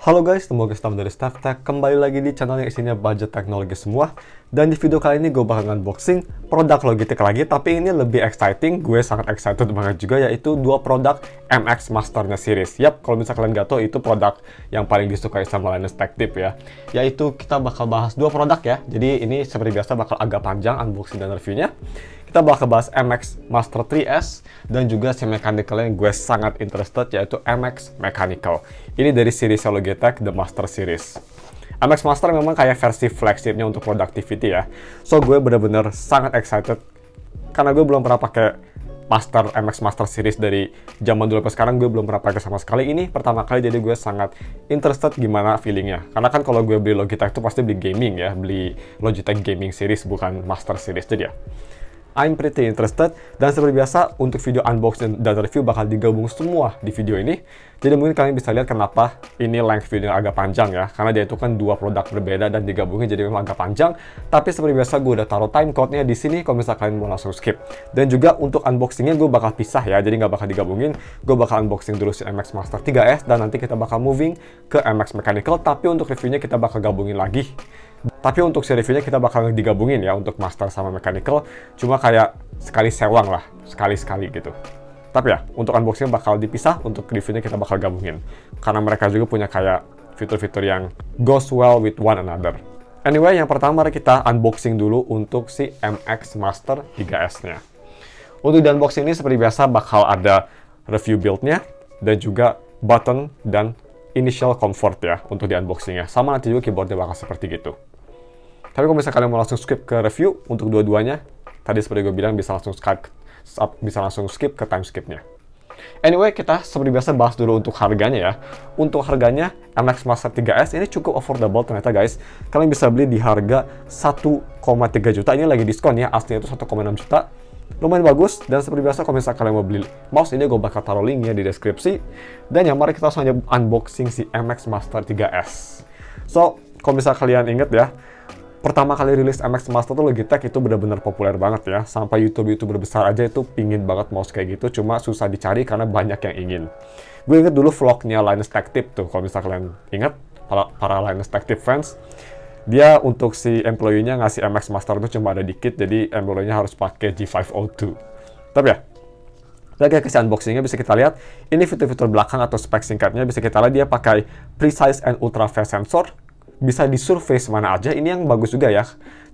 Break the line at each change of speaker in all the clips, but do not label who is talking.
Halo guys, semoga selamat dari StaffTech. Kembali lagi di channel yang isinya budget teknologi semua. Dan di video kali ini gue bakal unboxing produk Logitech lagi, tapi ini lebih exciting. Gue sangat excited banget juga, yaitu dua produk MX Master-nya series. Yap, kalau misalnya kalian gak tau, itu produk yang paling disukai sama Linus Tech Tip ya. Yaitu kita bakal bahas dua produk ya. Jadi ini seperti biasa bakal agak panjang unboxing dan reviewnya. Kita bakal bahas MX Master 3S dan juga si mechanical yang gue sangat interested, yaitu MX Mechanical. Ini dari series Logitech The Master Series. MX Master memang kayak versi flagshipnya untuk productivity ya. So gue bener-bener sangat excited karena gue belum pernah pakai MX Master Series dari zaman dulu sampai sekarang. Gue belum pernah pakai sama sekali. Ini pertama kali, jadi gue sangat interested gimana feelingnya. Karena kan kalau gue beli Logitech itu pasti beli gaming ya, beli Logitech Gaming Series bukan Master Series. Jadi ya, I'm pretty interested, dan seperti biasa untuk video unboxing dan review bakal digabung semua di video ini. Jadi mungkin kalian bisa lihat kenapa ini length video agak panjang ya, karena dia itu kan dua produk berbeda dan digabungin jadi memang agak panjang. Tapi seperti biasa gue udah taruh time code-nya di sini kalau misalnya kalian mau langsung skip. Dan juga untuk unboxingnya gue bakal pisah ya, jadi nggak bakal digabungin. Gue bakal unboxing dulu si MX Master 3S dan nanti kita bakal moving ke MX Mechanical. Tapi untuk reviewnya kita bakal gabungin lagi. Tapi untuk si reviewnya kita bakal digabungin ya, untuk Master sama Mechanical. Cuma kayak sekali sewang lah, sekali-sekali gitu. Tapi ya, untuk unboxing bakal dipisah, untuk reviewnya kita bakal gabungin. Karena mereka juga punya kayak fitur-fitur yang goes well with one another. Anyway, yang pertama mari kita unboxing dulu untuk si MX Master 3S-nya. Untuk di unboxing ini seperti biasa bakal ada review build-nya, dan juga button dan initial comfort ya untuk di unboxingnya. Sama nanti juga keyboardnya bakal seperti gitu. Tapi kalau misalnya kalian mau langsung skip ke review untuk dua-duanya, tadi seperti gue bilang bisa langsung skip ke time skipnya. Anyway, kita seperti biasa bahas dulu untuk harganya ya. Untuk harganya MX Master 3S ini cukup affordable ternyata guys. Kalian bisa beli di harga 1,3 juta. Ini lagi diskon ya, aslinya itu 1,6 juta. Lumayan bagus, dan seperti biasa kalau misalnya kalian mau beli mouse ini, gue bakal taruh linknya di deskripsi. Dan ya, mari kita langsung aja unboxing si MX Master 3S. So, kalau misalnya kalian inget ya, pertama kali rilis MX Master tuh Logitech itu benar-benar populer banget ya. Sampai YouTuber besar aja itu pingin banget mouse kayak gitu, cuma susah dicari karena banyak yang ingin. Gue inget dulu vlognya Linus Tech Tip tuh, kalau misalnya kalian inget, para Linus Tech Tip fans. Dia untuk si employee-nya ngasih MX Master itu cuma ada dikit, jadi employee-nya harus pakai G502. Tapi ya, lagi ke unboxing-nya bisa kita lihat, ini fitur-fitur belakang atau spek singkatnya bisa kita lihat. Dia pakai Precise and Ultra Fast Sensor, bisa di surface mana aja. Ini yang bagus juga ya.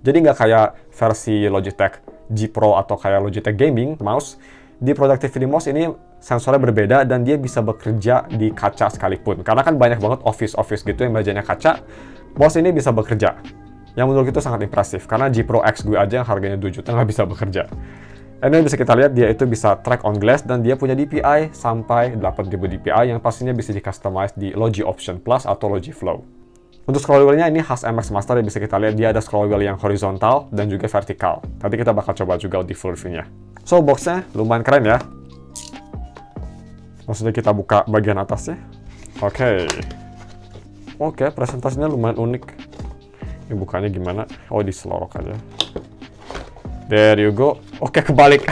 Jadi nggak kayak versi Logitech G Pro atau kayak Logitech Gaming mouse. Di Productivity Mouse ini sensornya berbeda dan dia bisa bekerja di kaca sekalipun. Karena kan banyak banget office gitu yang mejanya kaca. Mouse ini bisa bekerja. Yang menurut itu sangat impresif. Karena G Pro X gue aja yang harganya 2 juta nggak bisa bekerja. Ini bisa kita lihat dia itu bisa track on glass dan dia punya DPI sampai 8000 DPI yang pastinya bisa di-customize di Logi Option Plus atau Logi Flow. Untuk scroll wheel-nya ini khas MX Master, yang bisa kita lihat dia ada scroll wheel yang horizontal dan juga vertikal. Nanti kita bakal coba juga di full review-nya. So, box-nya lumayan keren ya. Maksudnya kita buka bagian atasnya. Oke, presentasinya lumayan unik. Ini bukanya gimana? Oh, diselorok aja. There you go. Oke, kebalik.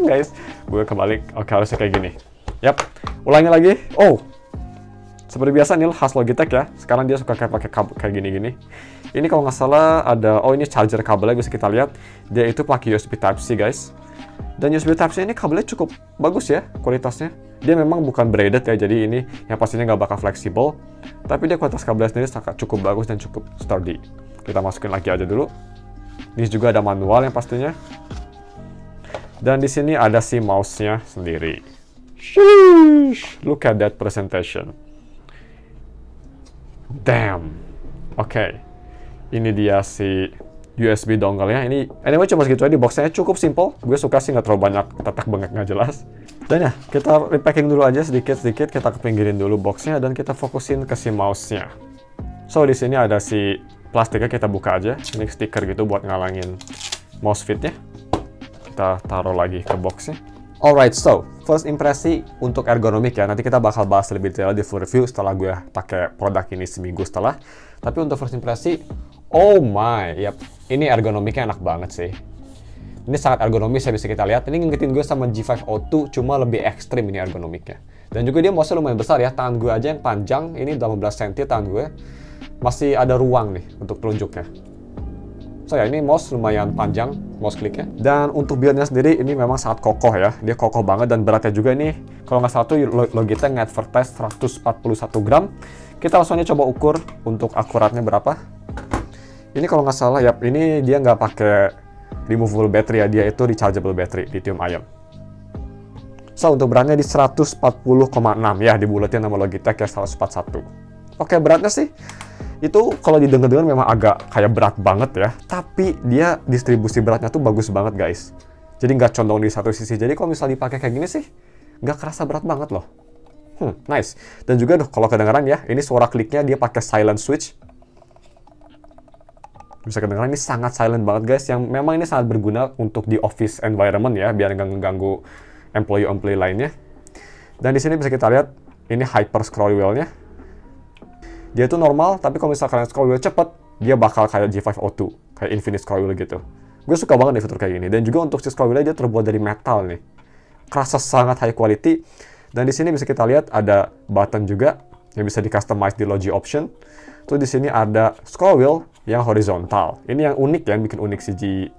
Guys, gue kebalik. Oke, harusnya kayak gini. Yap, ulangi lagi. Oh, seperti biasa ini khas Logitech ya. Sekarang dia suka pakai kayak gini-gini. Ini kalau nggak salah ada, oh ini charger kabelnya bisa kita lihat. Dia itu pakai USB Type-C guys. Dan USB Type-C ini kabelnya cukup bagus ya kualitasnya. Dia memang bukan braided ya, jadi ini yang pastinya nggak bakal fleksibel. Tapi dia kualitas kabelnya sendiri cukup bagus dan cukup sturdy. Kita masukin lagi aja dulu. Ini juga ada manual yang pastinya. Dan di sini ada si mouse-nya sendiri. Sheesh, look at that presentation. Damn. Oke. Ini dia si USB dongle-nya. Ini anyway cuma segitu aja di box-nya, cukup simple. Gue suka sih nggak terlalu banyak tetek bengek nggak jelas. Dan ya, kita repacking dulu aja sedikit-sedikit, kita kepinggirin dulu box-nya dan kita fokusin ke si mouse-nya. So, di sini ada si plastiknya, kita buka aja. Ini stiker gitu buat ngalangin mouse fit-nya. Kita taruh lagi ke box-nya. Alright, so first impresi untuk ergonomik ya. Nanti kita bakal bahas lebih detail di full review setelah gue pakai produk ini seminggu setelah. Tapi untuk first impresi, oh my, yap, ini ergonomiknya enak banget sih. Ini sangat ergonomis ya, bisa kita lihat. Ini ngingetin gue sama G502, cuma lebih ekstrim ini ergonomiknya. Dan juga dia mouse-nya lumayan besar ya, tangan gue aja yang panjang, ini 18 cm tangan gue. Masih ada ruang nih untuk telunjuknya. So ya, ini mouse lumayan panjang, mouse kliknya. Dan untuk build-nya sendiri, ini memang sangat kokoh ya. Dia kokoh banget dan beratnya juga ini, kalau nggak salah tuh Logitech nge-advertise 141 gram. Kita langsung aja coba ukur untuk akuratnya berapa. Ini kalau nggak salah, ya ini dia nggak pakai removable battery ya, dia itu rechargeable battery, lithium ion. So, untuk beratnya di 140,6 ya, dibuletin sama Logitech ya 141. Oke, beratnya sih, itu kalau didengar-dengar memang agak kayak berat banget ya, tapi dia distribusi beratnya tuh bagus banget guys. Jadi nggak condong di satu sisi, jadi kalau misalnya dipakai kayak gini sih, nggak kerasa berat banget loh. Nice. Dan juga kalau kedengaran ya, ini suara kliknya dia pakai silent switch. Bisa kedengaran ini sangat silent banget guys, yang memang ini sangat berguna untuk di office environment ya, biar nggak mengganggu employee lainnya. Dan di sini bisa kita lihat, ini hyper scroll wheel-nya. Dia itu normal, tapi kalau misalkan scroll wheel cepet, dia bakal kayak G502, kayak infinite scroll wheel gitu. Gue suka banget nih fitur kayak gini. Dan juga untuk si scroll wheel-nya dia terbuat dari metal nih. Kerasa sangat high quality. Dan di sini bisa kita lihat ada button juga yang bisa di customize di Logi option. Tuh di sini ada scroll wheel yang horizontal. Ini yang unik ya, yang bikin unik si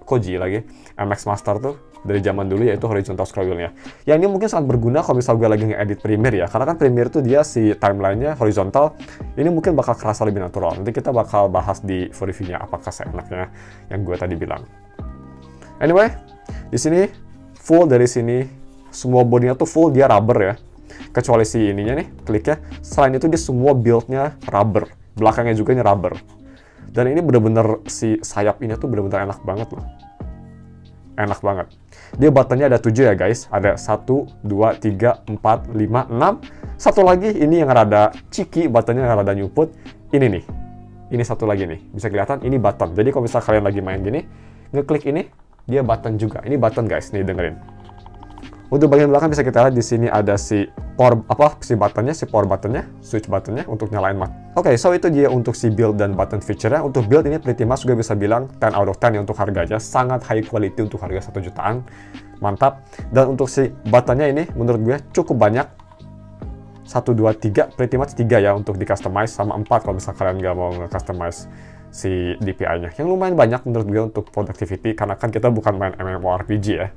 Koji lagi. MX Master tuh dari zaman dulu yaitu horizontal scroll wheel-nya. Ya ini mungkin sangat berguna kalau misal gue lagi nge-edit Premiere ya. Karena kan Premiere tuh dia si timeline-nya horizontal. Ini mungkin bakal kerasa lebih natural. Nanti kita bakal bahas di review-nya apakah seenaknya yang gue tadi bilang. Anyway, di sini full dari sini semua bodinya tuh full dia rubber ya. Kecuali si ininya nih, kliknya. Selain itu dia semua build-nya rubber. Belakangnya juga ini rubber. Dan ini bener-bener si sayap ini tuh bener-bener enak banget loh. Enak banget. Dia buttonnya ada 7 ya guys. Ada 1, 2, 3, 4, 5, 6. Satu lagi ini yang rada cheeky, buttonnya yang rada nyuput. Ini nih. Ini satu lagi nih. Bisa kelihatan ini button. Jadi kalau misal kalian lagi main gini, ngeklik ini, dia button juga. Ini button guys, nih dengerin. Untuk bagian belakang bisa kita lihat di sini ada si power buttonnya, si power buttonnya, switch buttonnya untuk nyalain Oke, so itu dia untuk si build dan button feature-nya. Untuk build ini pretty much juga bisa bilang 10 out of 10 ya untuk harganya, sangat high quality untuk harga 1 jutaan. Mantap. Dan untuk si buttonnya ini menurut gue cukup banyak. 1, 2, 3, pretty much 3 ya untuk di customize, sama 4 kalau misalnya kalian nggak mau nge-customize si DPI-nya. Yang lumayan banyak menurut gue untuk productivity, karena kan kita bukan main MMORPG ya.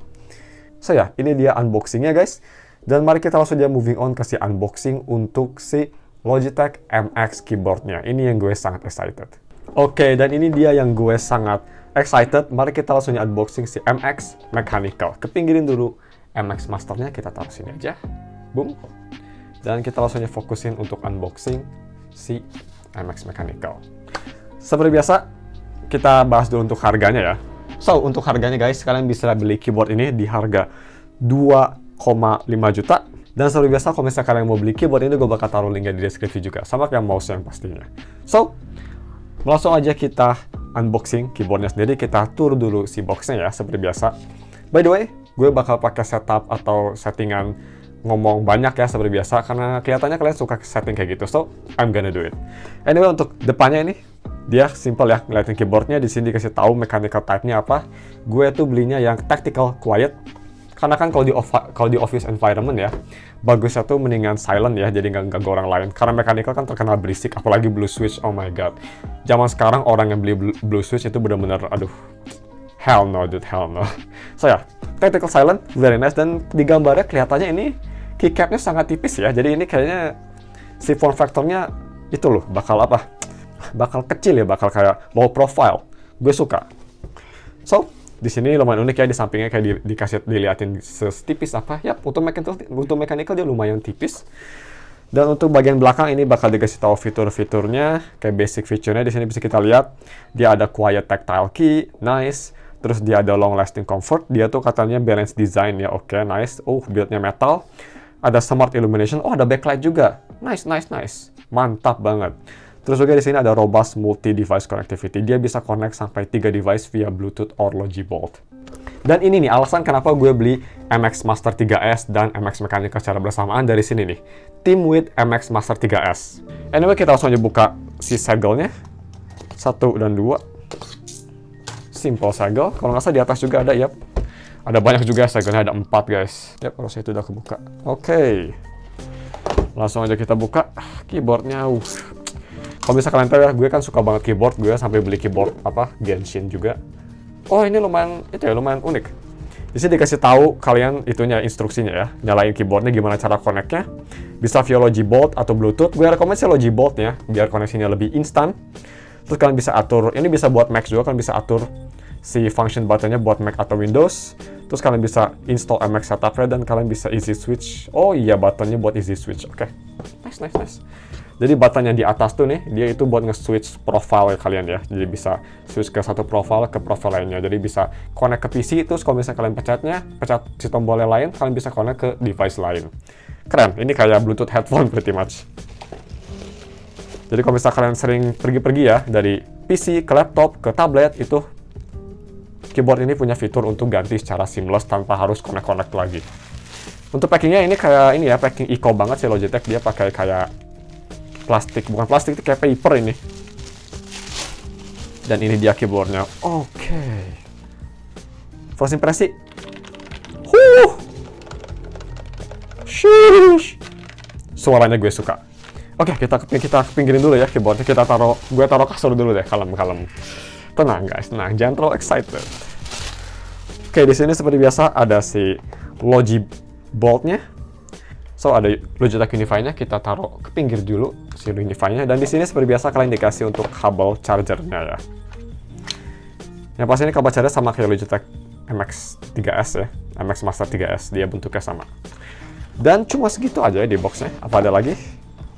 So ya, ini dia unboxingnya guys. Dan mari kita langsung aja moving on ke si unboxing untuk si Logitech MX keyboardnya. Ini yang gue sangat excited. Oke, dan ini dia yang gue sangat excited. Mari kita langsung unboxing si MX Mechanical. Kepinggirin dulu MX Masternya, kita taruh sini aja. Boom. Dan kita langsung aja fokusin untuk unboxing si MX Mechanical. Seperti biasa, kita bahas dulu untuk harganya ya. So, untuk harganya guys, kalian bisa beli keyboard ini di harga 2,5 juta. Dan seperti biasa, kalau misalnya kalian mau beli keyboard ini, gue bakal taruh linknya di deskripsi juga. Sama kayak mouse yang pastinya. So, langsung aja kita unboxing keyboardnya sendiri. Kita tur dulu si boxnya ya, seperti biasa. By the way, gue bakal pakai setup atau settingan ngomong banyak ya, seperti biasa. Karena kelihatannya kalian suka setting kayak gitu. So, I'm gonna do it. Anyway, untuk depannya ini, dia simple ya, ngeliatin keyboardnya. Di sini dikasih tahu mechanical type-nya apa. Gue tuh belinya yang tactical quiet, karena kan kalau di office environment ya, bagusnya tuh mendingan silent ya, jadi nggak ganggu orang lain. Karena mechanical kan terkenal berisik, apalagi blue switch. Oh my god, zaman sekarang orang yang beli blue switch itu benar-benar aduh, hell no dude, hell no. So ya, tactical silent, very nice. Dan di gambarnya kelihatannya ini keycapnya sangat tipis ya, jadi ini kayaknya si form factor-nya itu loh bakal bakal kecil ya, bakal kayak low profile. Gue suka. So, di sini lumayan unik ya, di sampingnya kayak dikasih diliatin setipis apa. Ya, untuk mechanical dia lumayan tipis. Dan untuk bagian belakang ini bakal dikasih tahu fitur-fiturnya, kayak basic fiturnya. Di sini bisa kita lihat dia ada quiet tactile key, nice. Terus dia ada long lasting comfort. Dia tuh katanya balance design ya, oke, nice. Oh, build-nya metal. Ada smart illumination. Oh, ada backlight juga. Nice, nice, nice. Mantap banget. Terus juga di sini ada robust multi-device connectivity. Dia bisa connect sampai 3 device via Bluetooth or Logi Bolt. Dan ini nih alasan kenapa gue beli MX Master 3S dan MX Mechanical secara bersamaan dari sini nih. Team with MX Master 3S. Anyway, kita langsung aja buka si segel-nya. 1 dan 2. Simple segel. Kalau nggak salah di atas juga ada, ya. Ada banyak juga, segennya ada 4 guys. Yap, harusnya itu udah kebuka. Oke. Langsung aja kita buka keyboardnya. Kalau bisa kalian tahu ya, gue kan suka banget keyboard. Gue sampai beli keyboard Genshin juga. Oh, ini lumayan lumayan unik. Di sini dikasih tahu kalian itunya, instruksinya ya. Nyalain keyboardnya gimana cara connect-nya. Bisa via Logi Bolt atau Bluetooth. Gue rekomendasi Logi Bolt ya, biar koneksinya lebih instan. Terus kalian bisa atur, ini bisa buat Mac juga, kalian bisa atur si function buttonnya buat Mac atau Windows. Terus kalian bisa install MX setupnya dan kalian bisa easy switch. Oh iya, buttonnya buat easy switch. Oke. Nice. Jadi button yang di atas tuh nih, dia itu buat nge-switch profile kalian ya. Jadi bisa switch ke satu profile ke profile lainnya. Jadi bisa connect ke PC, terus kalau misalnya kalian pecat si tombolnya lain, kalian bisa connect ke device lain. Keren, ini kayak Bluetooth headphone pretty much. Jadi kalau misalnya kalian sering pergi-pergi ya, dari PC ke laptop ke tablet, itu keyboard ini punya fitur untuk ganti secara seamless tanpa harus connect-connect lagi. Untuk packingnya ini kayak ini ya, packing eco banget sih Logitech. Dia pakai kayak plastik, bukan plastik, itu kayak paper ini. Dan ini dia keyboardnya. Oke. First impresi. Sheesh. Suaranya gue suka. Oke, kita pinggirin dulu ya keyboardnya. Gue taruh kasur dulu deh, kalem. Tenang guys, tenang, jangan terlalu excited. Oke, di sini seperti biasa ada si Logi Bolt-nya. So, ada Logitech Unify-nya, kita taruh ke pinggir dulu si Unify-nya. Dan di sini seperti biasa kalian dikasih untuk kabel charger-nya ya. Yang pasti ini kabel charger sama kayak Logitech MX 3S ya. MX Master 3S, dia bentuknya sama. Dan cuma segitu aja ya di box-nya. Apa ada lagi?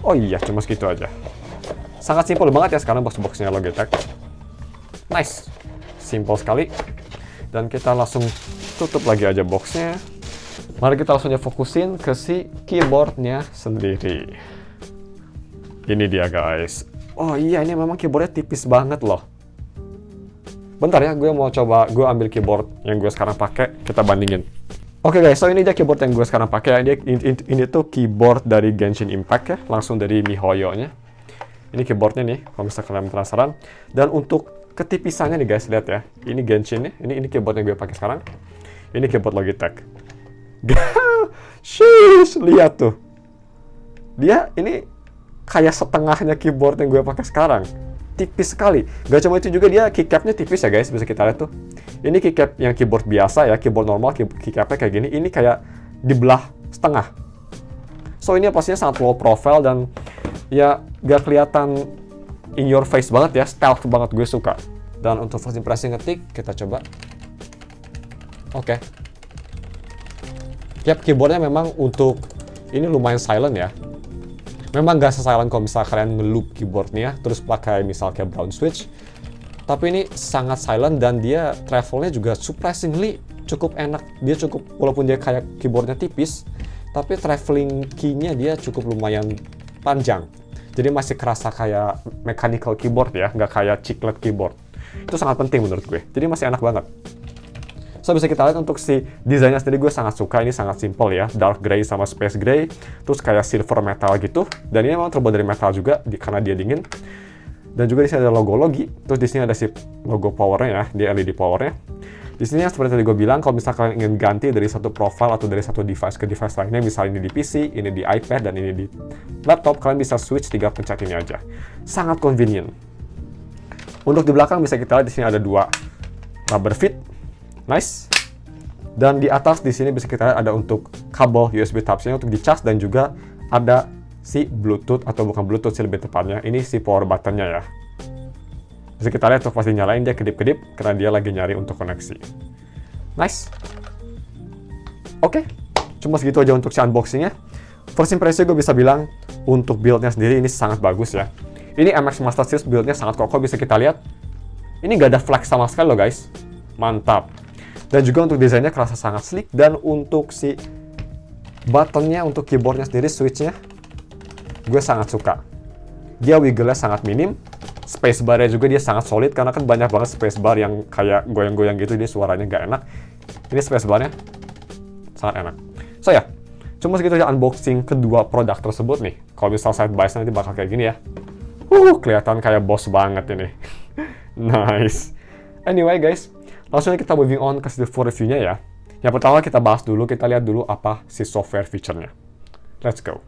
Oh iya, cuma segitu aja. Sangat simpel banget ya sekarang box-boxnya Logitech. Nice. Simple sekali. Dan kita langsung tutup lagi aja box-nya. Mari kita langsung fokusin ke si keyboardnya sendiri. Ini dia guys. Oh iya, ini memang keyboardnya tipis banget loh. Bentar ya, gue mau coba, gue ambil keyboard yang gue sekarang pakai, kita bandingin. Oke guys, so ini dia keyboard yang gue sekarang pakai. Ini tuh keyboard dari Genshin Impact ya, langsung dari miHoYo-nya. Ini keyboardnya nih, kalau misalnya kalian penasaran. Dan untuk ketipisannya nih guys, lihat ya. Ini Genshin nih, ini keyboard yang gue pakai sekarang. Ini keyboard Logitech. Sheesh, lihat tuh. Dia ini kayak setengahnya keyboard yang gue pakai sekarang. Tipis sekali. Gak cuma itu juga, dia keycapnya tipis ya guys, bisa kita lihat tuh. Ini keycap yang keyboard biasa ya, keyboard normal, keycapnya kayak gini. Ini kayak dibelah setengah. So ini pastinya sangat low profile dan ya gak kelihatan in your face banget ya, stealth banget, gue suka. Dan untuk first impression ngetik, kita coba. Oke. Yap, keyboardnya memang untuk ini lumayan silent ya. Memang gak se-silent kalau misalnya kalian nge-loop keyboardnya, terus pakai misal kayak brown switch. Tapi ini sangat silent dan dia travelnya juga surprisingly cukup enak. Dia cukup, walaupun dia kayak keyboardnya tipis, tapi traveling key-nya dia cukup lumayan panjang. Jadi masih kerasa kayak mechanical keyboard ya, nggak kayak chiclet keyboard. Itu sangat penting menurut gue. Jadi masih enak banget. So, bisa kita lihat untuk si desainnya sendiri gue sangat suka. Ini sangat simple ya, dark gray sama space gray, terus kayak silver metal gitu. Dan ini memang terbuat dari metal juga karena dia dingin. Dan juga di sini ada logo Logi. Terus di sini ada si logo powernya ya, di LED powernya. Di sini seperti tadi gue bilang, kalau misalnya kalian ingin ganti dari satu profile atau dari satu device ke device lainnya, misalnya ini di PC, ini di iPad, dan ini di laptop, kalian bisa switch 3 pencet ini aja. Sangat convenient. Untuk di belakang bisa kita lihat di sini ada 2 rubber feet. Nice. Dan di atas di sini bisa kita lihat ada untuk kabel USB Type-C untuk dicas dan juga ada si Bluetooth atau bukan Bluetooth sih lebih tepatnya. Ini si power button-nya ya. Bisa kita lihat tuh pas dinyalain dia kedip-kedip karena dia lagi nyari untuk koneksi. Nice. Oke. Cuma segitu aja untuk si unboxing-nya. First impression gue bisa bilang untuk build-nya sendiri ini sangat bagus ya. Ini MX Master Series build-nya sangat kokoh, bisa kita lihat. Ini gak ada flex sama sekali loh guys. Mantap. Dan juga untuk desainnya kerasa sangat sleek. Dan untuk si buttonnya, untuk keyboardnya sendiri, switchnya, gue sangat suka. Dia wiggle-nya sangat minim. Spacebar-nya juga dia sangat solid, karena kan banyak banget spacebar yang kayak goyang-goyang gitu, dia suaranya gak enak. Ini spacebar-nya sangat enak. So ya, cuma segitu aja unboxing kedua produk tersebut nih. Kalau misal side by side nanti bakal kayak gini ya. Kelihatan kayak boss banget ini. Nice. Anyway guys, langsung kita moving on ke full review-nya ya. Yang pertama kita bahas dulu, kita lihat dulu apa si software feature-nya. Let's go.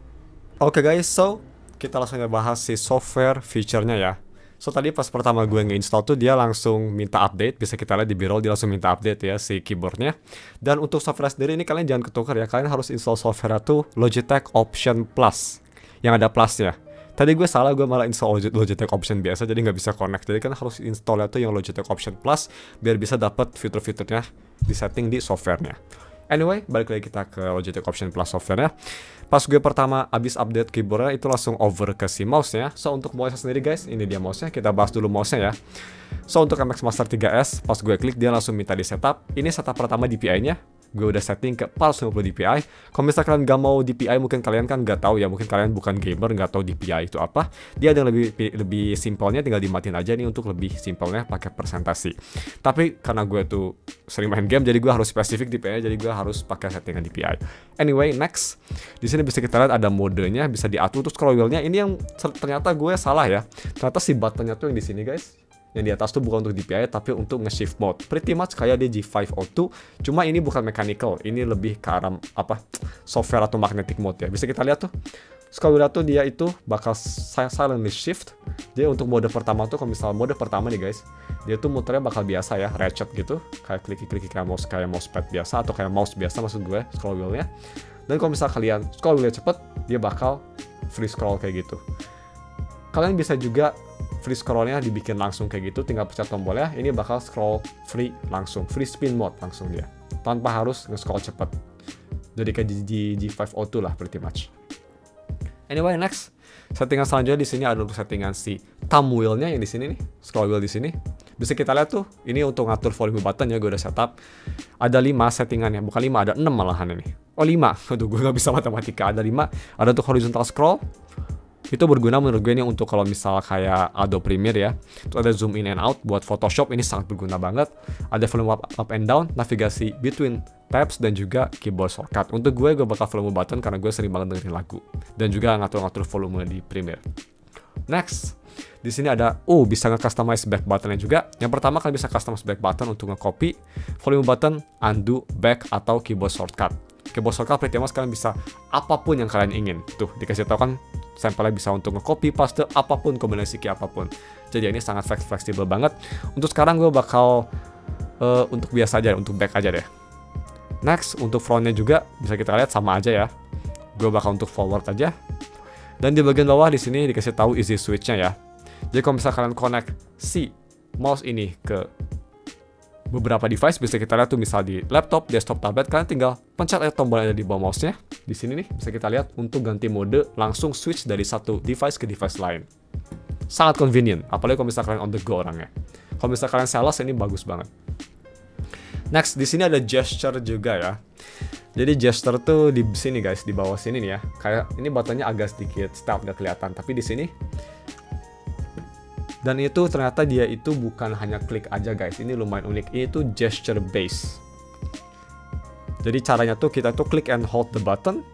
Oke guys, so kita langsung bahas si software feature-nya ya. So tadi pas pertama gue nge-install tuh dia langsung minta update. Bisa kita lihat di B-roll dia langsung minta update ya si keyboardnya. Dan untuk software sendiri ini kalian jangan ketukar ya. Kalian harus install software tuh Logitech Option Plus yang ada plusnya. Tadi gue salah, gue malah install Logitech Option biasa jadi nggak bisa connect. Jadi kan harus install tuh yang Logitech Option Plus biar bisa dapat fitur-fiturnya di setting di softwarenya. Anyway, balik lagi kita ke Logitech Option Plus software-nya. Pas gue pertama abis update keyboardnya itu langsung over ke si mouse-nya. So untuk mouse-nya sendiri guys, ini dia mouse-nya. Kita bahas dulu mouse-nya ya. So untuk MX Master 3S, pas gue klik dia langsung minta di setup. Ini setup pertama DPI-nya. Gue udah setting ke 450 DPI. Kalau misalnya kalian gak mau DPI, mungkin kalian kan gak tahu ya. Mungkin kalian bukan gamer, gak tahu DPI itu apa. Dia ada yang lebih simpelnya, tinggal dimatiin aja nih untuk lebih simpelnya pakai presentasi. Tapi karena gue tuh sering main game, jadi gue harus spesifik DPI, jadi gue harus pakai settingan DPI. Anyway, next. Di sini bisa kita lihat ada modenya, bisa diatur untuk scroll wheel-nya. Ini yang ternyata gue salah ya. Ternyata si buttonnya tuh yang di sini guys. Yang di atas tuh bukan untuk DPI tapi untuk nge-shift mode. Pretty much kayak di G502, cuma ini bukan mechanical, ini lebih ke arah apa? Software atau magnetic mode ya. Bisa kita lihat tuh. Scroll wheel tuh dia itu bakal silently shift. Jadi untuk mode pertama tuh kalau misal mode pertama nih guys, dia tuh muternya bakal biasa ya, ratchet gitu, kayak kliki-kliki kayak mousepad biasa atau kayak mouse biasa maksud gue scroll wheel-nya. Dan kalau misal kalian scroll wheel cepet, dia bakal free scroll kayak gitu. Kalian bisa juga free scrollnya dibikin langsung kayak gitu, tinggal pencet tombolnya, ini bakal scroll free langsung, free spin mode langsung dia, tanpa harus nge-scroll cepet. Jadi kayak di G502 lah pretty much. Anyway, next. Settingan selanjutnya di sini ada untuk settingan si thumb wheel-nya yang di sini nih, scroll wheel di sini. Bisa kita lihat tuh, ini untuk ngatur volume button ya, gue udah setup. Ada 5 settingannya, bukan 5, ada 6 malahan ini. Oh 5, aduh gue gak bisa matematika, ada 5. Ada untuk horizontal scroll, itu berguna menurut gue ini untuk kalau misal kayak Adobe Premiere ya. Itu ada zoom in and out buat Photoshop, ini sangat berguna banget. Ada volume up and down, navigasi between tabs, dan juga keyboard shortcut. Untuk gue bakal volume button karena gue sering banget dengerin lagu. Dan juga ngatur-ngatur volume di Premiere. Next, di sini ada bisa nge-customize back buttonnya juga. Yang pertama kalian bisa customize back button untuk nge-copy, volume button, undo, back, atau keyboard shortcut. Keyboard shortcut pretty much kalian bisa apapun yang kalian ingin. Tuh, dikasih tahu kan sampelnya bisa untuk nge-copy, paste, apapun, kombinasi key apapun. Jadi ini sangat fleksibel banget. Untuk sekarang gue bakal untuk biasa aja, untuk back aja deh. Next, untuk frontnya juga bisa kita lihat sama aja ya. Gue bakal untuk forward aja. Dan di bagian bawah di sini dikasih tahu easy switch-nya ya. Jadi kalau misalnya kalian connect si mouse ini ke beberapa device, bisa kita lihat tuh misal di laptop, desktop, tablet, kalian tinggal pencet aja tombol yang ada di bawah mouse-nya. Di sini nih bisa kita lihat untuk ganti mode langsung switch dari satu device ke device lain. Sangat convenient, apalagi kalau misalnya kalian on the go orangnya. Kalau misalnya kalian sales ini bagus banget. Next, di sini ada gesture juga ya. Jadi gesture tuh di sini guys, di bawah sini nih ya. Kayak ini buttonnya agak sedikit stuck, nggak kelihatan, tapi di sini. Dan itu ternyata dia itu bukan hanya klik aja guys, ini lumayan unik. Ini tuh gesture base. Jadi caranya tuh kita tuh click and hold the button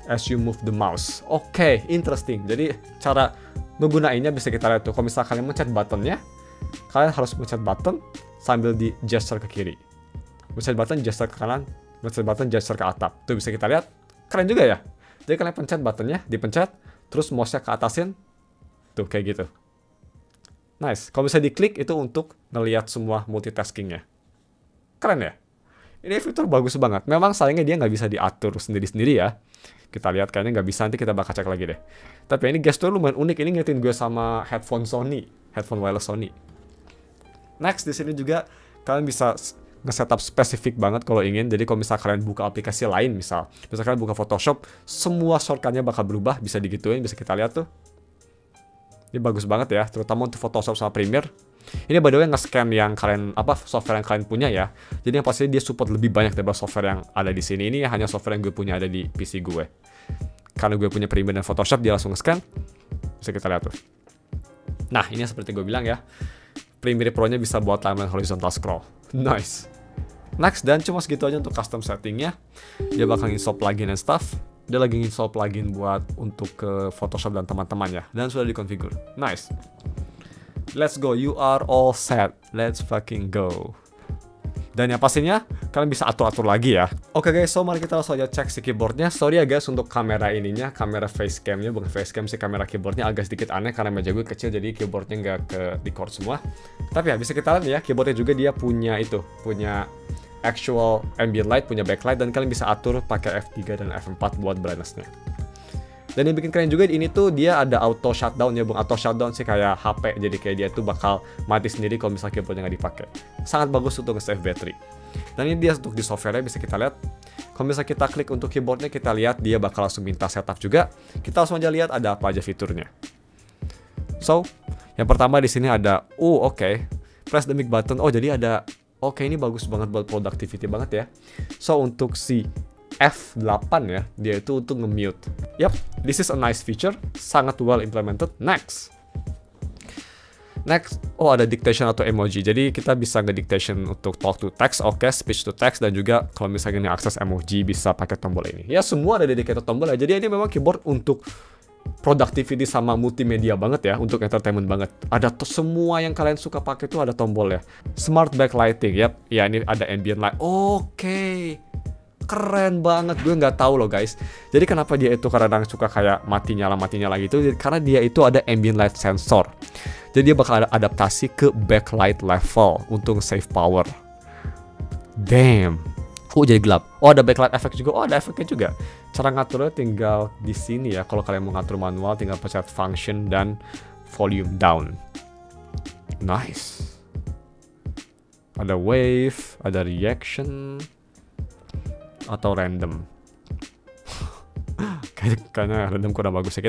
as you move the mouse. Oke, interesting. Jadi cara ngegunainnya bisa kita lihat tuh. Kalau misalnya kalian mencet buttonnya, kalian harus mencet button sambil di gesture ke kiri. Mencet button gesture ke kanan, mencet button gesture ke atap. Tuh bisa kita lihat. Keren juga ya. Jadi kalian pencet buttonnya, dipencet, terus mouse-nya ke atasin. Tuh kayak gitu. Nice. Kalau bisa diklik itu untuk ngelihat semua multitaskingnya. Keren ya? Ini fitur bagus banget. Memang sayangnya dia nggak bisa diatur sendiri-sendiri ya. Kita lihat kayaknya nggak bisa, nanti kita bakal cek lagi deh. Tapi ini gesture lumayan unik. Ini ngingetin gue sama headphone Sony, headphone wireless Sony. Next, di sini juga kalian bisa nge-setup spesifik banget kalau ingin. Jadi kalau misal kalian buka aplikasi lain, misal kalian buka Photoshop, semua shortcut-nya bakal berubah, bisa digituin, bisa kita lihat tuh. Ini bagus banget ya, terutama untuk Photoshop sama Premiere. Ini by the way nge-scan yang kalian software yang kalian punya ya. Jadi yang pasti dia support lebih banyak daripada software yang ada di sini. Ini hanya software yang gue punya ada di PC gue. Karena gue punya Premiere dan Photoshop, dia langsung nge-scan. Bisa kita lihat tuh. Nah, ini seperti gue bilang ya. Premiere Pro-nya bisa buat timeline horizontal scroll. Nice. Next, dan cuma segitu aja untuk custom settingnya. Dia bakal install plugin and stuff. Dia lagi install plugin buat untuk ke Photoshop dan teman-temannya. Dan sudah dikonfigur. Nice. Let's go. You are all set. Let's fucking go. Dan yang pastinya, kalian bisa atur-atur lagi ya. Oke guys, so mari kita langsung aja cek si keyboardnya. Sorry ya guys untuk kamera ininya, kamera facecamnya, bukan facecam sih, kamera keyboardnya agak sedikit aneh karena meja gue kecil, jadi keyboardnya nggak ke record semua. Tapi ya bisa kita lihat ya, keyboardnya juga dia punya punya actual ambient light, punya backlight, dan kalian bisa atur pakai F3 dan F4 buat brightness-nya. Dan yang bikin keren juga ini tuh dia ada auto shutdown ya, bang. Auto shutdown sih kayak HP, jadi kayak dia tuh bakal mati sendiri kalau misalnya keyboardnya nggak dipakai. Sangat bagus untuk nge-save battery. Dan ini dia untuk di software-nya, bisa kita lihat. Kalau misalnya kita klik untuk keyboardnya, kita lihat dia bakal langsung minta setup juga. Kita langsung aja lihat ada apa aja fiturnya. So, yang pertama di sini ada, oke. Press the mic button. Oh, jadi ada, ini bagus banget buat productivity banget ya. So, untuk si F8 ya, dia itu untuk nge-mute. Yap, this is a nice feature, sangat well implemented. Next, ada dictation atau emoji. Jadi kita bisa nge-dictation untuk talk to text, speech to text, dan juga kalau misalnya ini akses emoji bisa pakai tombol ini. Ya semua ada dedicated tombol ya. Jadi ini memang keyboard untuk productivity sama multimedia banget ya, untuk entertainment banget. Ada semua yang kalian suka pakai itu ada tombol ya. Smart backlighting, yap. Ya ini ada ambient light. Oke. Keren banget, gue nggak tahu loh guys. Jadi kenapa dia itu kadang suka kayak mati nyala gitu? Karena dia itu ada ambient light sensor. Jadi dia bakal ada adaptasi ke backlight level untuk save power. Damn. Jadi gelap. Ada backlight effect juga. Ada efeknya juga. Cara ngaturnya tinggal di sini ya. Kalau kalian mau ngatur manual, tinggal pencet function dan volume down. Nice. Ada wave, ada reaction, atau random. Kayaknya random kurang bagus ya.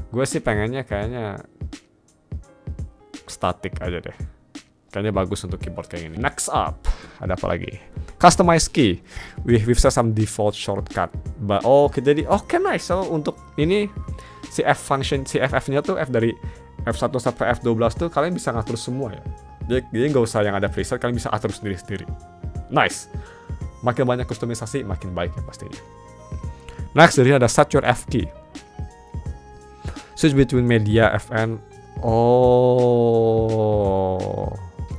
Gue sih pengennya kayaknya static aja deh. Kayaknya bagus untuk keyboard kayak gini. Next up, ada apa lagi? Customize key. We've set some default shortcut. Jadi nice. So untuk ini si F function, si FF-nya tuh F dari F1 sampai F12 tuh kalian bisa ngatur semua ya. Jadi nggak usah yang ada preset, kalian bisa atur sendiri-sendiri. Nice. Makin banyak kustomisasi, makin baik ya pastinya. Next, dari ada set your F key. Switch between media, FN.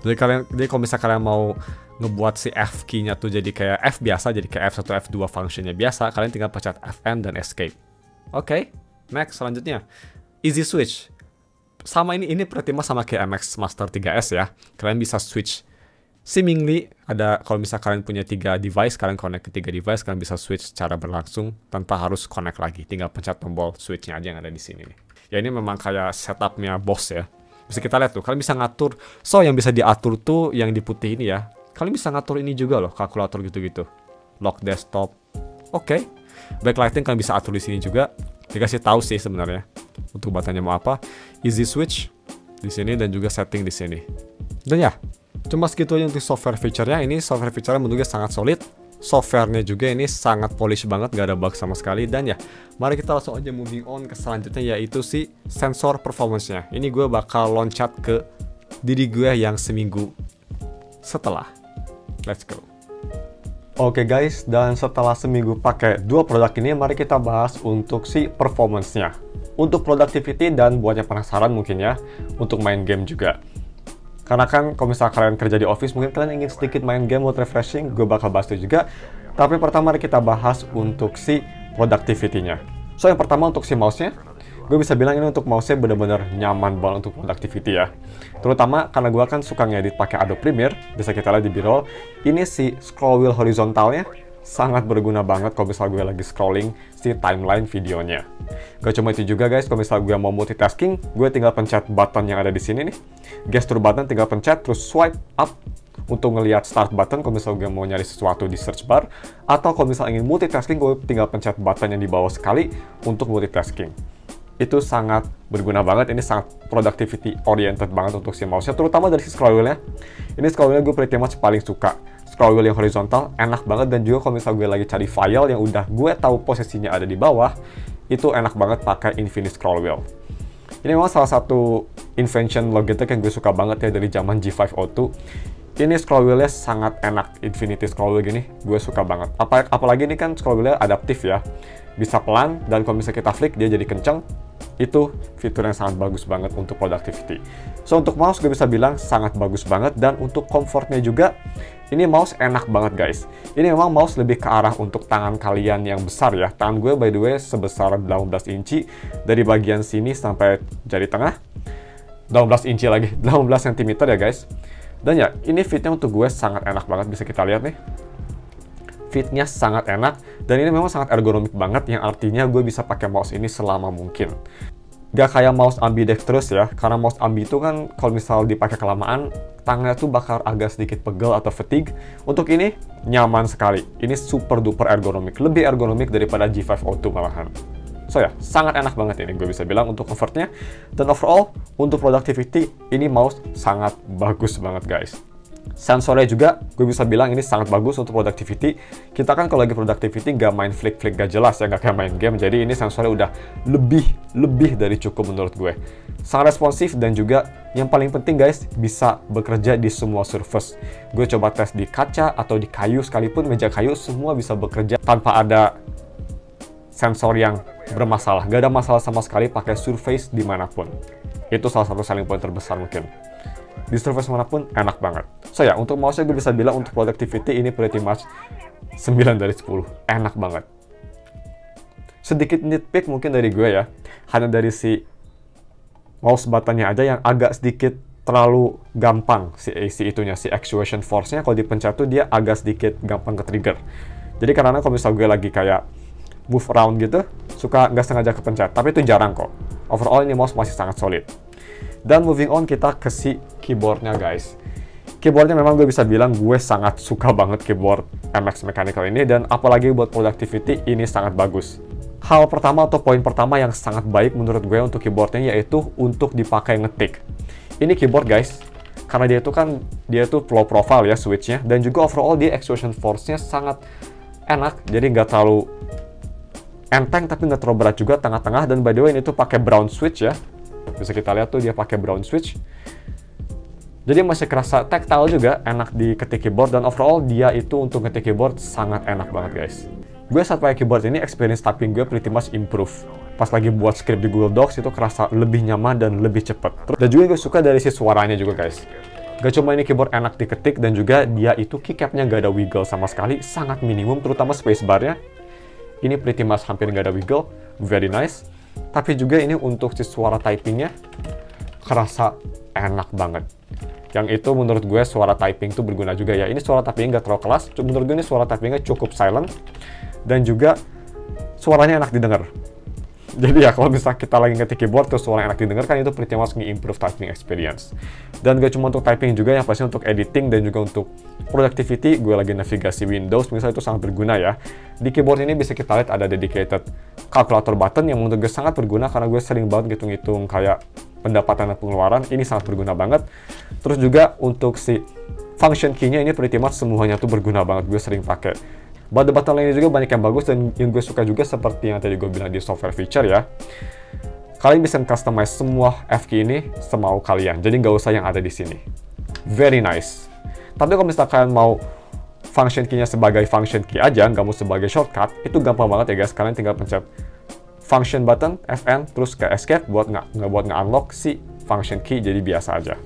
Jadi kalau misalnya kalian mau ngebuat si F key-nya tuh jadi kayak F biasa, jadi kayak F1, F2 functionnya biasa, kalian tinggal pencet FN dan escape. Next, selanjutnya. Easy switch. Sama ini pretty much sama kayak MX Master 3S ya. Kalian bisa switch seemingly ada, kalau misalnya kalian punya 3 device, kalian connect ke 3 device, kalian bisa switch secara berlangsung tanpa harus connect lagi. Tinggal pencet tombol switch-nya aja yang ada di sini nih. Ya ini memang kayak setupnya boss ya. Bisa kita lihat tuh, kalian bisa ngatur. So yang bisa diatur tuh yang di putih ini ya. Kalian bisa ngatur ini juga loh, kalkulator gitu-gitu. Lock desktop. Backlighting kalian bisa atur di sini juga. Dikasih tahu sih sebenarnya untuk buttonnya mau apa. Easy switch di sini dan juga setting di sini. Dan ya, cuma segitu aja untuk software feature-nya. Ini software feature-nya menurut gue sangat solid. Software-nya juga ini sangat polish banget, gak ada bug sama sekali. Dan ya, mari kita langsung aja moving on ke selanjutnya, yaitu si sensor performance-nya. Ini gue bakal loncat ke diri gue yang seminggu setelah. Let's go. Oke guys, dan setelah seminggu pakai dua produk ini, mari kita bahas untuk si performance-nya. Untuk productivity dan buatnya penasaran mungkin ya, untuk main game juga. Karena kan kalau misalnya kalian kerja di office, mungkin kalian ingin sedikit main game buat refreshing, gue bakal bahas itu juga. Tapi pertama mari kita bahas untuk si productivity-nya. So yang pertama untuk si mouse-nya, gue bisa bilang ini untuk mouse-nya bener-bener nyaman banget untuk productivity ya. Terutama karena gue kan suka ngedit pakai Adobe Premiere, bisa kita lihat di B-roll. Ini si scroll wheel horizontalnya sangat berguna banget kalau misalnya gue lagi scrolling si timeline videonya. Gak cuma itu juga guys, kalau misalnya gue mau multitasking, gue tinggal pencet button yang ada di sini nih. Gesture button tinggal pencet, terus swipe up untuk ngelihat start button kalau misalnya gue mau nyari sesuatu di search bar. Atau kalau misalnya ingin multitasking, gue tinggal pencet button yang di bawah sekali untuk multitasking. Itu sangat berguna banget, ini sangat productivity oriented banget untuk si mouse-nya, terutama dari si scroll wheel-nya. Ini scroll wheel gue pretty much paling suka. Scroll wheel yang horizontal enak banget, dan juga kalau misalnya gue lagi cari file yang udah gue tahu posisinya ada di bawah, itu enak banget pakai Infinity Scroll Wheel. Ini memang salah satu invention Logitech yang gue suka banget ya dari zaman G502. Ini scroll wheel-nya sangat enak, Infinity Scroll Wheel gini, gue suka banget. Apalagi ini kan scroll wheel-nya adaptif ya, bisa pelan, dan kalau misalnya kita flick dia jadi kenceng. Itu fitur yang sangat bagus banget untuk productivity. So, untuk mouse gue bisa bilang sangat bagus banget, dan untuk comfortnya juga, ini mouse enak banget guys. Ini memang mouse lebih ke arah untuk tangan kalian yang besar ya. Tangan gue by the way sebesar 18 inci, dari bagian sini sampai jari tengah. 18 inci lagi, 18 cm ya guys. Dan ya, ini fitnya untuk gue sangat enak banget, bisa kita lihat nih. Fitnya sangat enak, dan ini memang sangat ergonomik banget, yang artinya gue bisa pakai mouse ini selama mungkin. Gak kayak mouse ambidextrous ya, karena mouse ambi itu kan kalau misal dipakai kelamaan, tangannya tuh bakal agak sedikit pegel atau fatigue. Untuk ini, nyaman sekali. Ini super duper ergonomik, lebih ergonomik daripada G502 malahan. So ya, sangat enak banget ini gue bisa bilang untuk comfortnya. Dan overall, untuk productivity, ini mouse sangat bagus banget guys. Sensornya juga, gue bisa bilang ini sangat bagus untuk productivity. Kita kan kalau lagi productivity nggak main flick-flick gak jelas ya, nggak kayak main game. Jadi ini sensornya udah lebih dari cukup menurut gue. Sangat responsif, dan juga yang paling penting guys, bisa bekerja di semua surface. Gue coba tes di kaca atau di kayu sekalipun, meja kayu, semua bisa bekerja tanpa ada sensor yang bermasalah. Gak ada masalah sama sekali pakai surface dimanapun. Itu salah satu selling point terbesar mungkin. Di surface manapun enak banget. So ya, untuk mouse-nya gue bisa bilang untuk productivity ini pretty much 9 dari 10. Enak banget. Sedikit nitpick mungkin dari gue ya. Hanya dari si mouse button-nya aja yang agak sedikit terlalu gampang si actuation force-nya. Kalau dipencet tuh dia agak sedikit gampang ke trigger. Jadi karena kalau misal gue lagi kayak move around gitu, suka nggak sengaja kepencet. Tapi itu jarang kok. Overall ini mouse masih sangat solid. Dan moving on, kita ke si keyboardnya guys. Keyboardnya memang gue bisa bilang gue sangat suka banget keyboard MX Mechanical ini, dan apalagi buat productivity ini sangat bagus. Hal pertama atau poin pertama yang sangat baik menurut gue untuk keyboardnya yaitu untuk dipakai ngetik. Ini keyboard guys, karena dia tuh low profile ya switchnya, dan juga overall dia execution force-nya sangat enak, jadi nggak terlalu enteng tapi nggak terlalu berat juga, tengah-tengah. Dan by the way ini tuh pakai brown switch ya. Bisa kita lihat tuh dia pakai brown switch. Jadi masih kerasa tactile juga, enak di ketik keyboard, dan overall dia itu untuk ketik keyboard sangat enak banget guys. Gue saat pakai keyboard ini, experience typing gue pretty much improve. Pas lagi buat script di Google Docs itu kerasa lebih nyaman dan lebih cepet. Dan juga gue suka dari si suaranya juga guys. Gak cuma ini keyboard enak diketik, dan juga dia itu keycapnya gak ada wiggle sama sekali, sangat minimum, terutama spacebar-nya. Ini pretty much hampir gak ada wiggle, very nice. Tapi juga ini untuk si suara typingnya kerasa enak banget. Yang itu menurut gue suara typing tuh berguna juga ya. Ini suara typing nggak terlalu keras, menurut gue ini suara typingnya cukup silent, dan juga suaranya enak didengar. Jadi ya kalau misalnya kita lagi ngetik keyboard terus suara enak didengar kan, itu pretty much nge-improve typing experience. Dan gak cuma untuk typing juga, yang pasti untuk editing dan juga untuk productivity. Gue lagi navigasi Windows misalnya, itu sangat berguna ya. Di keyboard ini bisa kita lihat ada dedicated calculator button yang menurut gue sangat berguna, karena gue sering banget ngitung-ngitung kayak pendapatan dan pengeluaran. Ini sangat berguna banget. Terus juga untuk si function key-nya ini pretty much semuanya tuh berguna banget, gue sering pakai. Button lainnya juga banyak yang bagus, dan yang gue suka juga seperti yang tadi gue bilang di software feature ya. Kalian bisa customize semua F-key ini semau kalian, jadi nggak usah yang ada di sini. Very nice. Tapi kalau misalkan kalian mau function key-nya sebagai function key aja, nggak mau sebagai shortcut, itu gampang banget ya guys. Kalian tinggal pencet function button, Fn, terus ke escape buat nge-unlock si function key jadi biasa aja.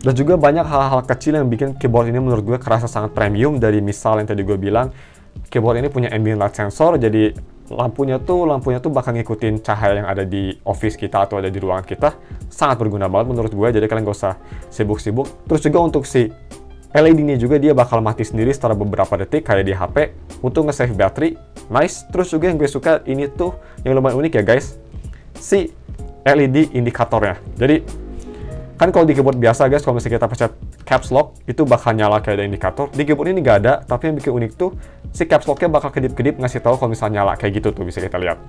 Dan juga banyak hal-hal kecil yang bikin keyboard ini menurut gue kerasa sangat premium. Dari misal yang tadi gue bilang, keyboard ini punya ambient light sensor, jadi lampunya tuh bakal ngikutin cahaya yang ada di office kita atau ada di ruangan kita. Sangat berguna banget menurut gue, jadi kalian gak usah sibuk-sibuk. Terus juga untuk si LED-nya juga dia bakal mati sendiri setelah beberapa detik kayak di HP untuk nge-save battery. Nice. Terus juga yang gue suka ini tuh yang lumayan unik ya guys, si LED indikatornya. Jadi kan kalau di keyboard biasa guys, kalau misalnya kita pencet caps lock itu bakal nyala kayak ada indikator. Di keyboard ini nggak ada, tapi yang bikin unik tuh si caps locknya bakal kedip-kedip ngasih tahu kalau misalnya nyala kayak gitu tuh, bisa kita lihat.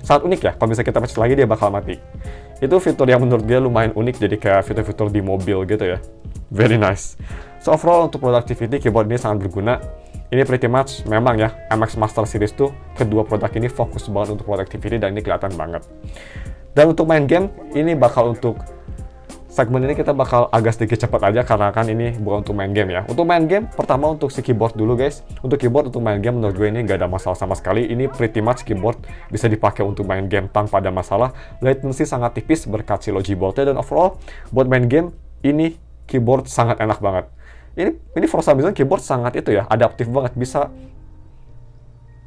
Sangat unik ya, kalau misalnya kita pencet lagi dia bakal mati. Itu fitur yang menurut gue lumayan unik, jadi kayak fitur-fitur di mobil gitu ya. Very nice. So overall untuk productivity keyboard ini sangat berguna. Ini pretty much memang ya, MX Master Series tuh kedua produk ini fokus banget untuk productivity, dan ini kelihatan banget. Dan untuk main game, ini bakal untuk segmen ini kita bakal agak sedikit cepat aja karena kan ini bukan untuk main game ya. Untuk main game, pertama untuk si keyboard dulu guys. Untuk keyboard untuk main game menurut gue ini nggak ada masalah sama sekali. Ini pretty much keyboard bisa dipakai untuk main game tanpa ada masalah. Latency sangat tipis berkat si Logi Bolt-nya, dan overall buat main game ini keyboard sangat enak banget. Ini for some reason keyboard sangat itu ya, adaptif banget, bisa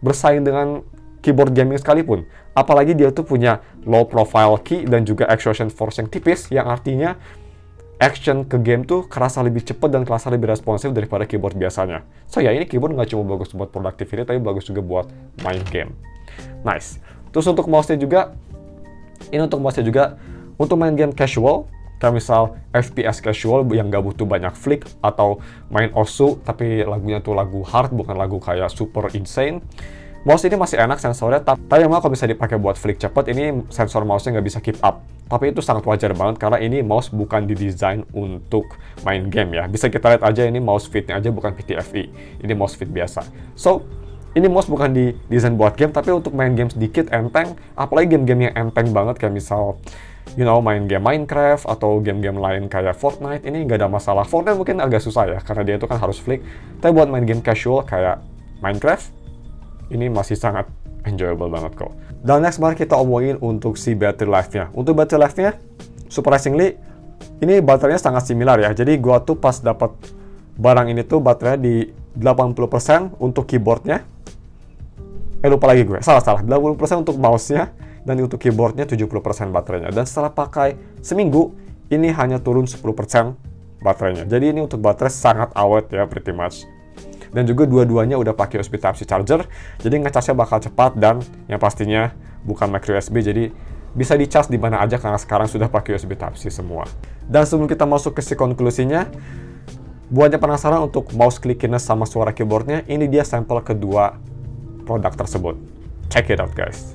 bersaing dengan keyboard gaming sekalipun. Apalagi dia tuh punya low profile key dan juga action force yang tipis, yang artinya action ke game tuh kerasa lebih cepat dan kerasa lebih responsif daripada keyboard biasanya. So ya, ini keyboard nggak cuma bagus buat productivity, tapi bagus juga buat main game. Nice. Terus untuk mouse-nya juga, untuk main game casual, kayak misal FPS casual yang nggak butuh banyak flick, atau main OSU tapi lagunya tuh lagu hard, bukan lagu kayak super insane. Mouse ini masih enak sensornya, tapi memang kalau bisa dipakai buat flick cepat, ini sensor mouse-nya nggak bisa keep up. Tapi itu sangat wajar banget karena ini mouse bukan didesain untuk main game ya. Bisa kita lihat aja, ini mouse fitnya aja bukan PTFE, ini mouse fit biasa. So, ini mouse bukan didesain buat game, tapi untuk main game sedikit enteng, apalagi game-game yang enteng banget kayak misal main game Minecraft atau game-game lain kayak Fortnite, ini nggak ada masalah. Fortnite mungkin agak susah ya, karena dia itu kan harus flick. Tapi buat main game casual kayak Minecraft, ini masih sangat enjoyable banget kok. Dan next, mari kita omongin untuk si battery life-nya. Untuk battery life-nya, surprisingly, ini baterainya sangat similar ya. Jadi gua tuh pas dapat barang ini tuh baterainya di 80% untuk keyboardnya. Lupa lagi gue, salah. 80% untuk mouse-nya, dan untuk keyboardnya 70% baterainya. Dan setelah pakai seminggu, ini hanya turun 10% baterainya. Jadi ini untuk baterai sangat awet ya, pretty much. Dan juga dua-duanya udah pakai USB Type-C charger, jadi ngecasnya bakal cepat, dan yang pastinya bukan micro USB, jadi bisa dicas di mana aja karena sekarang sudah pakai USB Type-C semua. Dan sebelum kita masuk ke si konklusinya, buatnya penasaran untuk mouse clickiness sama suara keyboardnya, ini dia sampel kedua produk tersebut. Check it out guys.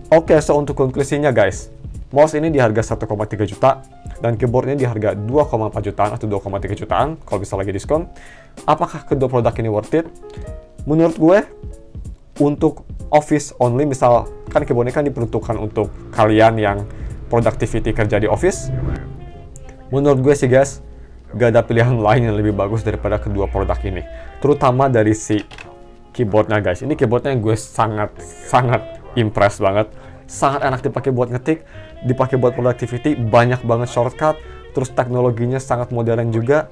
Oke, so untuk konklusinya guys, mouse ini di harga 1,3 juta dan keyboardnya di harga 2,4 jutaan atau 2,3 jutaan kalau bisa lagi diskon. Apakah kedua produk ini worth it? Menurut gue, untuk office only, misal kan keyboardnya kan diperuntukkan untuk kalian yang productivity kerja di office. Menurut gue sih guys, gak ada pilihan lain yang lebih bagus daripada kedua produk ini. Terutama dari si keyboardnya guys. Ini keyboardnya yang gue sangat impress banget. Sangat enak dipakai buat ngetik, dipakai buat productivity, banyak banget shortcut, terus teknologinya sangat modern juga,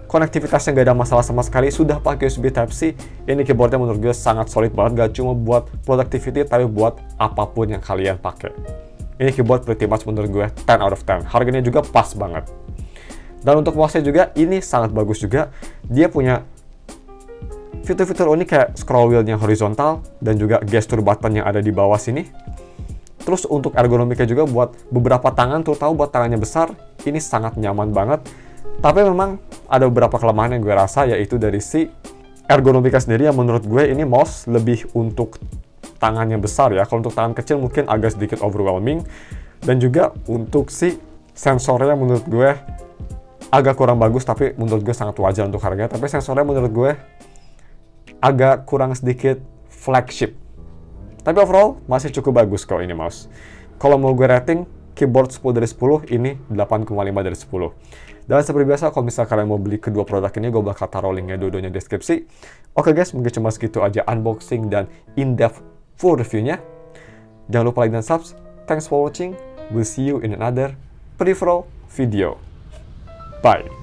konektivitasnya nggak ada masalah sama sekali, sudah pakai USB Type-C. Ini keyboardnya menurut gue sangat solid banget, gak cuma buat productivity, tapi buat apapun yang kalian pakai. Ini keyboard pretty much menurut gue 10 out of 10, harganya juga pas banget. Dan untuk mouse-nya juga, ini sangat bagus juga, dia punya fitur-fitur unik kayak scroll wheel yang horizontal, dan juga gesture button yang ada di bawah sini. Terus untuk ergonomiknya juga buat beberapa tangan, terutama buat tangannya besar, ini sangat nyaman banget. Tapi memang ada beberapa kelemahan yang gue rasa, yaitu dari si ergonomika sendiri yang menurut gue ini mouse lebih untuk tangannya besar ya. Kalau untuk tangan kecil mungkin agak sedikit overwhelming. Dan juga untuk si sensornya menurut gue agak kurang bagus, tapi menurut gue sangat wajar untuk harganya. Tapi sensornya menurut gue agak kurang sedikit flagship. Tapi overall masih cukup bagus kok ini mouse. Kalau mau gue rating, keyboard 10 dari 10, ini 8,5 dari 10. Dan seperti biasa, kalau misalnya kalian mau beli kedua produk ini, gue bakal taruh linknya dua-duanya di deskripsi. Oke guys, mungkin cuma segitu aja unboxing dan in-depth full reviewnya. Jangan lupa like dan subs. Thanks for watching. We'll see you in another peripheral video. Bye.